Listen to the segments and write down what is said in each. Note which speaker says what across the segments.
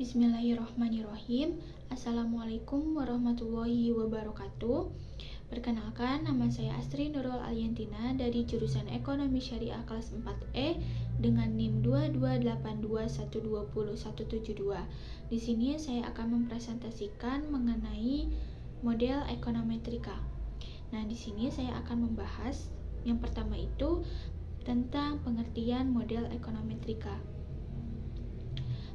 Speaker 1: Bismillahirrahmanirrahim. Assalamualaikum warahmatullahi wabarakatuh. Perkenalkan, nama saya Astri Nurul Aliantina dari jurusan Ekonomi Syariah kelas 4E dengan NIM 22821201172. Di sini saya akan mempresentasikan mengenai model ekonometrika. Nah, di sini saya akan membahas yang pertama itu tentang pengertian model ekonometrika.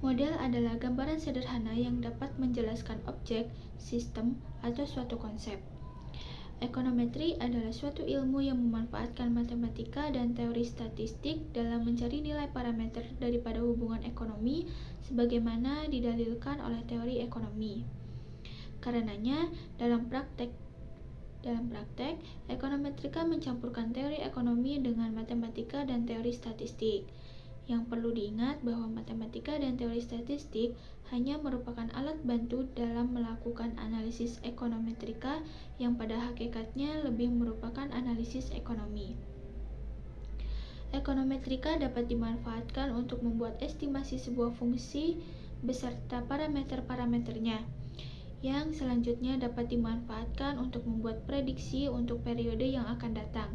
Speaker 1: Model adalah gambaran sederhana yang dapat menjelaskan objek, sistem, atau suatu konsep. Ekonometri adalah suatu ilmu yang memanfaatkan matematika dan teori statistik dalam mencari nilai parameter daripada hubungan ekonomi sebagaimana didalilkan oleh teori ekonomi. Karenanya, dalam praktek, ekonometrika mencampurkan teori ekonomi dengan matematika dan teori statistik. Yang perlu diingat bahwa matematika dan teori statistik hanya merupakan alat bantu dalam melakukan analisis ekonometrika yang pada hakikatnya lebih merupakan analisis ekonomi. Ekonometrika dapat dimanfaatkan untuk membuat estimasi sebuah fungsi beserta parameter-parameternya, yang selanjutnya dapat dimanfaatkan untuk membuat prediksi untuk periode yang akan datang.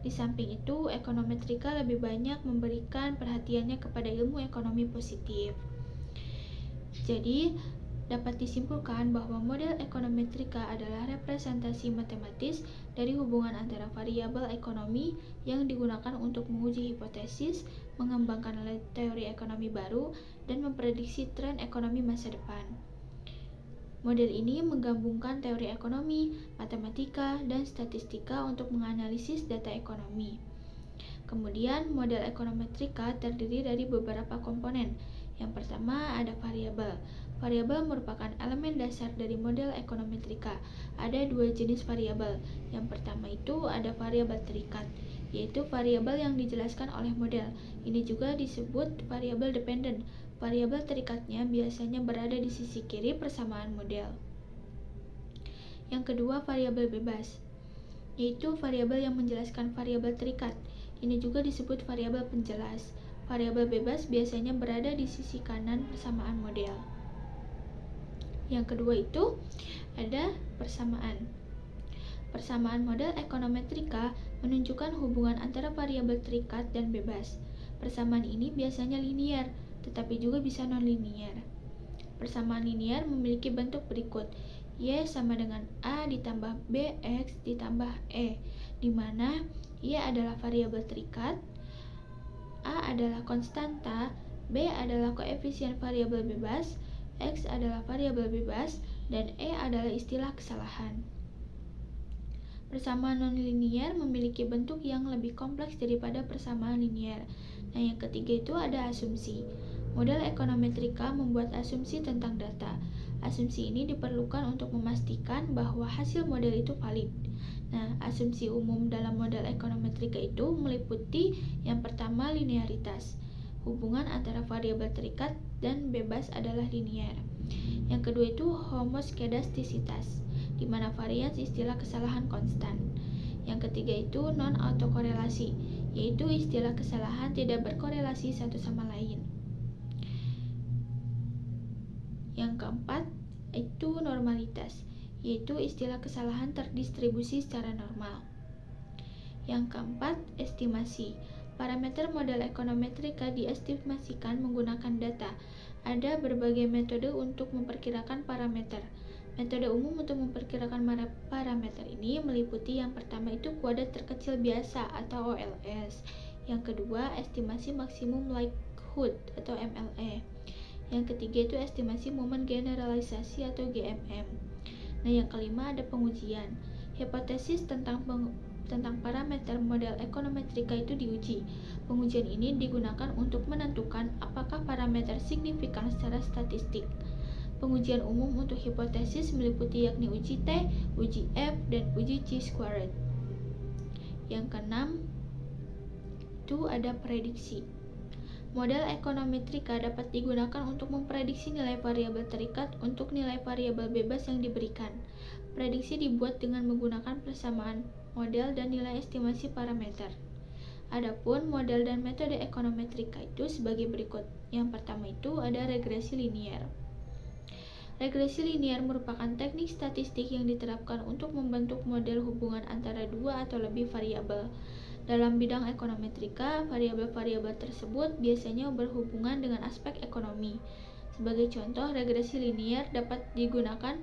Speaker 1: Di samping itu, ekonometrika lebih banyak memberikan perhatiannya kepada ilmu ekonomi positif. Jadi, dapat disimpulkan bahwa model ekonometrika adalah representasi matematis dari hubungan antara variabel ekonomi yang digunakan untuk menguji hipotesis, mengembangkan teori ekonomi baru, dan memprediksi tren ekonomi masa depan. Model ini menggabungkan teori ekonomi, matematika, dan statistika untuk menganalisis data ekonomi. Kemudian, model ekonometrika terdiri dari beberapa komponen. Yang pertama ada variabel. Variabel merupakan elemen dasar dari model ekonometrika. Ada dua jenis variabel. Yang pertama itu ada variabel terikat, yaitu variabel yang dijelaskan oleh model. Ini juga disebut variabel dependen. Variabel terikatnya biasanya berada di sisi kiri persamaan model. Yang kedua, variabel bebas, yaitu variabel yang menjelaskan variabel terikat. Ini juga disebut variabel penjelas. Variabel bebas biasanya berada di sisi kanan persamaan model. Yang kedua itu ada persamaan. Persamaan model ekonometrika menunjukkan hubungan antara variabel terikat dan bebas. Persamaan ini biasanya linier, tetapi juga bisa non-linier. Persamaan linier memiliki bentuk berikut. Y sama dengan A ditambah BX ditambah E, di mana Y adalah variabel terikat, A adalah konstanta, B adalah koefisien variabel bebas, X adalah variabel bebas, dan E adalah istilah kesalahan. Persamaan non-linier memiliki bentuk yang lebih kompleks daripada persamaan linier. Nah, yang ketiga itu ada asumsi. Model ekonometrika membuat asumsi tentang data. Asumsi ini diperlukan untuk memastikan bahwa hasil model itu valid. Nah, asumsi umum dalam model ekonometrika itu meliputi yang pertama linearitas. Hubungan antara variabel terikat dan bebas adalah linier. Yang kedua itu homoskedastisitas, di mana varians istilah kesalahan konstan. Yang ketiga itu non-autokorelasi, yaitu istilah kesalahan tidak berkorelasi satu sama lain. Yang keempat itu normalitas, yaitu istilah kesalahan terdistribusi secara normal. Yang keempat, estimasi. Parameter model ekonometrika diestimasikan menggunakan data. Ada berbagai metode untuk memperkirakan parameter. Metode umum untuk memperkirakan parameter ini meliputi yang pertama itu kuadrat terkecil biasa atau OLS. Yang kedua, estimasi maksimum likelihood atau MLE. Yang ketiga itu estimasi momen generalisasi atau GMM. Nah, yang kelima ada pengujian. Hipotesis tentang parameter model ekonometrika itu diuji. Pengujian ini digunakan untuk menentukan apakah parameter signifikan secara statistik. Pengujian umum untuk hipotesis meliputi yakni uji T, uji F, dan uji chi-squared. Yang keenam itu ada prediksi. Model ekonometrika dapat digunakan untuk memprediksi nilai variabel terikat untuk nilai variabel bebas yang diberikan. Prediksi dibuat dengan menggunakan persamaan model dan nilai estimasi parameter. Adapun model dan metode ekonometrika itu sebagai berikut. Yang pertama itu ada regresi linier. Regresi linier merupakan teknik statistik yang diterapkan untuk membentuk model hubungan antara dua atau lebih variabel. Dalam bidang ekonometrika, variabel-variabel tersebut biasanya berhubungan dengan aspek ekonomi. Sebagai contoh, regresi linier dapat digunakan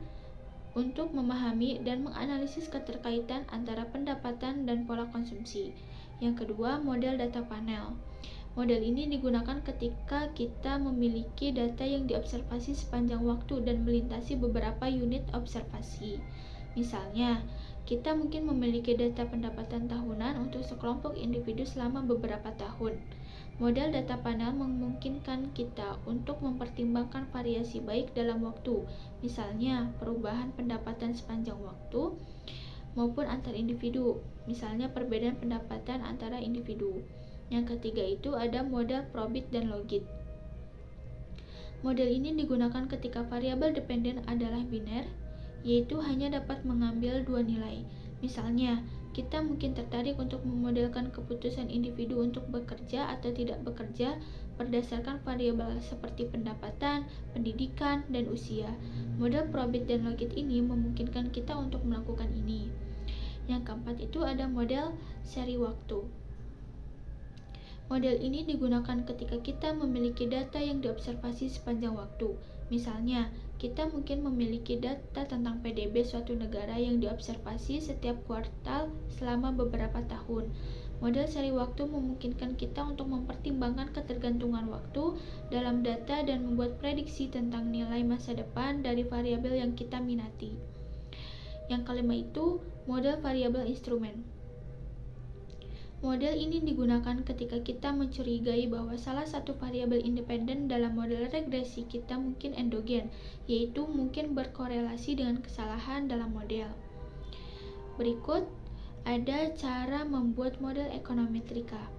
Speaker 1: untuk memahami dan menganalisis keterkaitan antara pendapatan dan pola konsumsi. Yang kedua, model data panel. Model ini digunakan ketika kita memiliki data yang diobservasi sepanjang waktu dan melintasi beberapa unit observasi. Misalnya, kita mungkin memiliki data pendapatan tahunan untuk sekelompok individu selama beberapa tahun. Model data panel memungkinkan kita untuk mempertimbangkan variasi baik dalam waktu, misalnya perubahan pendapatan sepanjang waktu, maupun antar individu, misalnya perbedaan pendapatan antara individu. Yang ketiga itu ada model probit dan logit. Model ini digunakan ketika variabel dependen adalah biner, yaitu hanya dapat mengambil dua nilai. Misalnya, kita mungkin tertarik untuk memodelkan keputusan individu untuk bekerja atau tidak bekerja berdasarkan variabel seperti pendapatan, pendidikan, dan usia. Model probit dan logit ini memungkinkan kita untuk melakukan ini. Yang keempat itu ada model seri waktu. Model ini digunakan ketika kita memiliki data yang diobservasi sepanjang waktu. Misalnya, kita mungkin memiliki data tentang PDB suatu negara yang diobservasi setiap kuartal selama beberapa tahun. Model seri waktu memungkinkan kita untuk mempertimbangkan ketergantungan waktu dalam data dan membuat prediksi tentang nilai masa depan dari variabel yang kita minati. Yang kelima itu model variabel instrumen. Model ini digunakan ketika kita mencurigai bahwa salah satu variabel independen dalam model regresi kita mungkin endogen, yaitu mungkin berkorelasi dengan kesalahan dalam model. Berikut ada cara membuat model ekonometrika.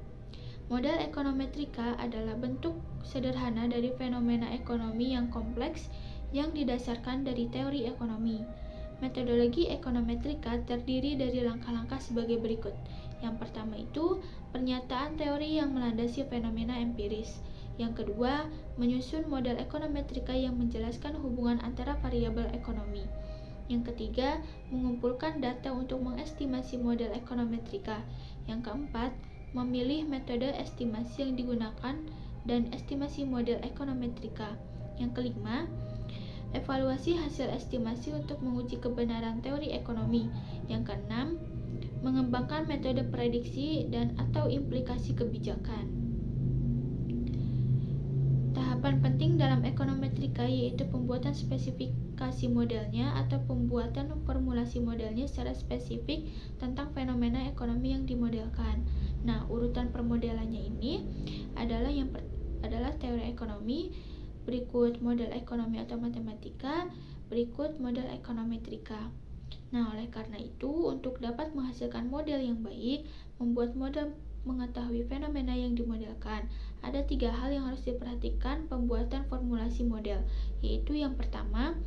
Speaker 1: Model ekonometrika adalah bentuk sederhana dari fenomena ekonomi yang kompleks yang didasarkan dari teori ekonomi. Metodologi ekonometrika terdiri dari langkah-langkah sebagai berikut. Yang pertama itu pernyataan teori yang melandasi fenomena empiris. Yang kedua, menyusun model ekonometrika yang menjelaskan hubungan antara variabel ekonomi. Yang ketiga, mengumpulkan data untuk mengestimasi model ekonometrika. Yang keempat, memilih metode estimasi yang digunakan dan estimasi model ekonometrika. Yang kelima, evaluasi hasil estimasi untuk menguji kebenaran teori ekonomi. Yang keenam, mengembangkan metode prediksi dan atau implikasi kebijakan. Tahapan penting dalam ekonometrika yaitu pembuatan spesifikasi modelnya atau pembuatan formulasi modelnya secara spesifik tentang fenomena ekonomi yang dimodelkan. Nah, urutan permodelannya ini adalah adalah teori ekonomi, berikut model ekonomi atau matematika, berikut model ekonometrika. Nah, oleh karena itu, untuk dapat menghasilkan model yang baik, membuat model mengetahui fenomena yang dimodelkan, ada 3 hal yang harus diperhatikan pembuatan formulasi model, yaitu yang pertama,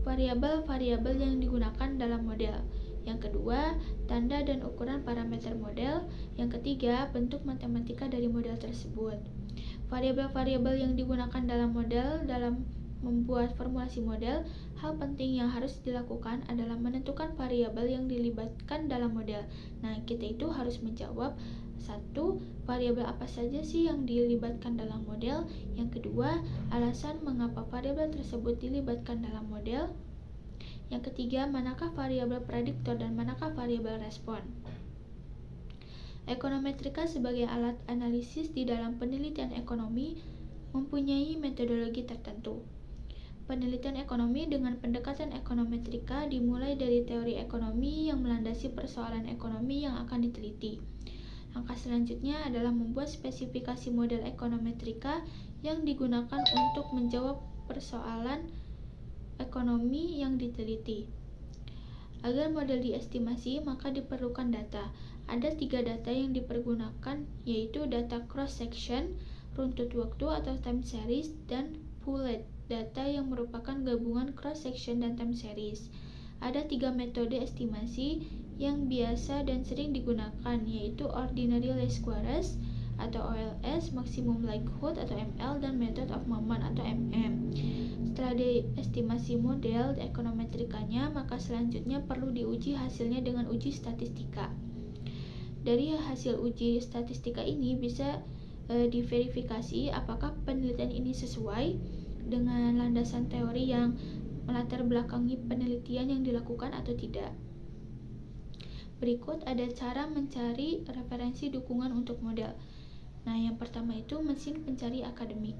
Speaker 1: variabel-variabel yang digunakan dalam model. Yang kedua, tanda dan ukuran parameter model. Yang ketiga, bentuk matematika dari model tersebut. Variabel-variabel yang digunakan dalam model dalam membuat formulasi model, hal penting yang harus dilakukan adalah menentukan variabel yang dilibatkan dalam model. Nah, kita itu harus menjawab, satu, variabel apa saja sih yang dilibatkan dalam model? Yang kedua, alasan mengapa variabel tersebut dilibatkan dalam model? Yang ketiga, manakah variabel prediktor dan manakah variabel respon? Ekonometrika sebagai alat analisis di dalam penelitian ekonomi mempunyai metodologi tertentu. Penelitian ekonomi dengan pendekatan ekonometrika dimulai dari teori ekonomi yang melandasi persoalan ekonomi yang akan diteliti. Langkah selanjutnya adalah membuat spesifikasi model ekonometrika yang digunakan untuk menjawab persoalan ekonomi yang diteliti. Agar model diestimasi, maka diperlukan data. Ada 3 data yang dipergunakan, yaitu data cross-section, runtut waktu atau time series, dan pooled data yang merupakan gabungan cross-section dan time series. Ada 3 metode estimasi, yang biasa dan sering digunakan, yaitu Ordinary Least Squares atau OLS, Maximum Likelihood atau ML, dan Method of Moment atau MM. Setelah diestimasi model ekonometrikanya, maka selanjutnya perlu diuji hasilnya dengan uji statistika. Dari hasil uji statistika ini bisa diverifikasi apakah penelitian ini sesuai dengan landasan teori yang melatar belakangi penelitian yang dilakukan atau tidak. Berikut ada cara mencari referensi dukungan untuk model. Nah, yang pertama itu mesin pencari akademik.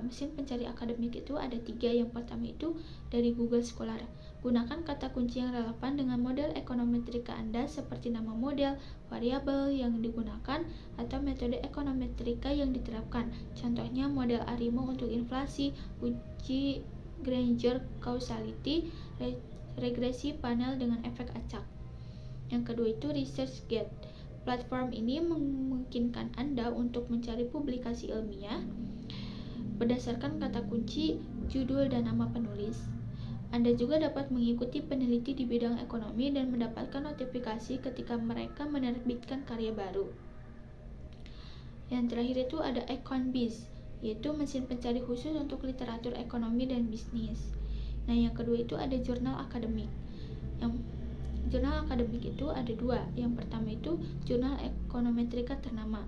Speaker 1: Mesin pencari akademik itu ada 3. Yang pertama itu dari Google Scholar. Gunakan kata kunci yang relevan dengan model ekonometrika Anda seperti nama model, variabel yang digunakan, atau metode ekonometrika yang diterapkan. Contohnya model ARIMO untuk inflasi, uji Granger causality, regresi panel dengan efek acak. Yang kedua itu ResearchGate. Platform ini memungkinkan Anda untuk mencari publikasi ilmiah berdasarkan kata kunci, judul, dan nama penulis. Anda juga dapat mengikuti peneliti di bidang ekonomi dan mendapatkan notifikasi ketika mereka menerbitkan karya baru. Yang terakhir itu ada EconBiz, yaitu mesin pencari khusus untuk literatur ekonomi dan bisnis. Nah, yang kedua itu ada jurnal akademik. Jurnal akademik itu ada 2. Yang pertama itu jurnal ekonometrika ternama.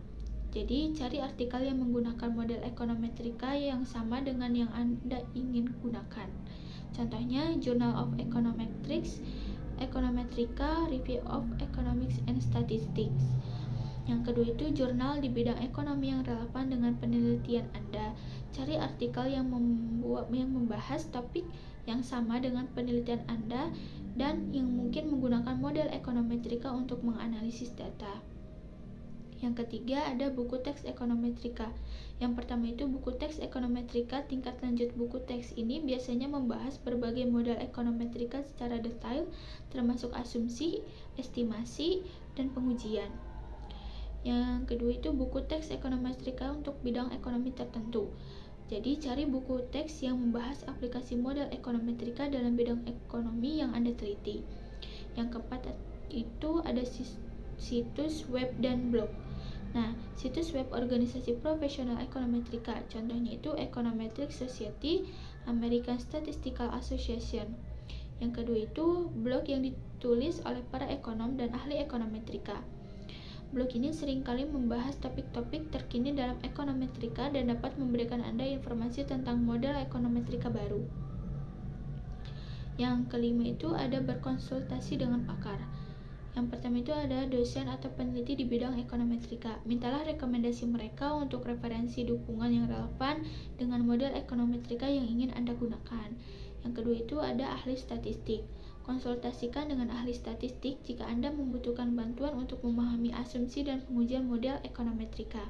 Speaker 1: Jadi, cari artikel yang menggunakan model ekonometrika yang sama dengan yang Anda ingin gunakan. Contohnya, Journal of Econometrics, Econometrica, Review of Economics and Statistics. Yang kedua itu jurnal di bidang ekonomi yang relevan dengan penelitian Anda. Cari artikel yang membahas topik yang sama dengan penelitian Anda dan yang mungkin menggunakan model ekonometrika untuk menganalisis data. Yang ketiga ada buku teks ekonometrika. Yang pertama itu buku teks ekonometrika tingkat lanjut. Buku teks ini biasanya membahas berbagai model ekonometrika secara detail, termasuk asumsi, estimasi, dan pengujian. Yang kedua itu buku teks ekonometrika untuk bidang ekonomi tertentu. Jadi cari buku teks yang membahas aplikasi model ekonometrika dalam bidang ekonomi yang Anda teliti. Yang keempat itu ada situs web dan blog. Nah, situs web organisasi profesional ekonometrika, contohnya itu Econometric Society, American Statistical Association. Yang kedua itu blog yang ditulis oleh para ekonom dan ahli ekonometrika. Blog ini seringkali membahas topik-topik terkini dalam ekonometrika dan dapat memberikan Anda informasi tentang model ekonometrika baru. Yang kelima itu ada berkonsultasi dengan pakar. Yang pertama itu ada dosen atau peneliti di bidang ekonometrika. Mintalah rekomendasi mereka untuk referensi dukungan yang relevan dengan model ekonometrika yang ingin Anda gunakan. Yang kedua itu ada ahli statistik. Konsultasikan dengan ahli statistik jika Anda membutuhkan bantuan untuk memahami asumsi dan pengujian model ekonometrika.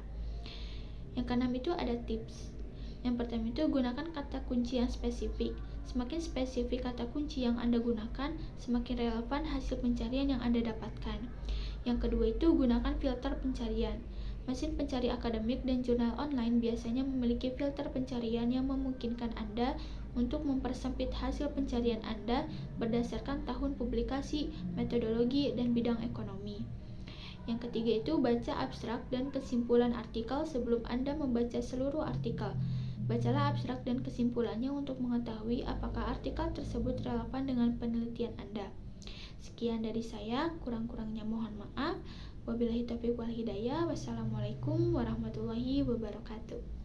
Speaker 1: Yang keenam itu ada tips. Yang pertama itu gunakan kata kunci yang spesifik. Semakin spesifik kata kunci yang Anda gunakan, semakin relevan hasil pencarian yang Anda dapatkan. Yang kedua itu gunakan filter pencarian. Mesin pencari akademik dan jurnal online biasanya memiliki filter pencarian yang memungkinkan Anda untuk mempersempit hasil pencarian Anda berdasarkan tahun publikasi, metodologi, dan bidang ekonomi. Yang ketiga itu baca abstrak dan kesimpulan artikel sebelum Anda membaca seluruh artikel. Bacalah abstrak dan kesimpulannya untuk mengetahui apakah artikel tersebut relevan dengan penelitian Anda. Sekian dari saya, kurang-kurangnya mohon maaf. Wabillahi taufiq wal hidayah. Wassalamualaikum warahmatullahi wabarakatuh.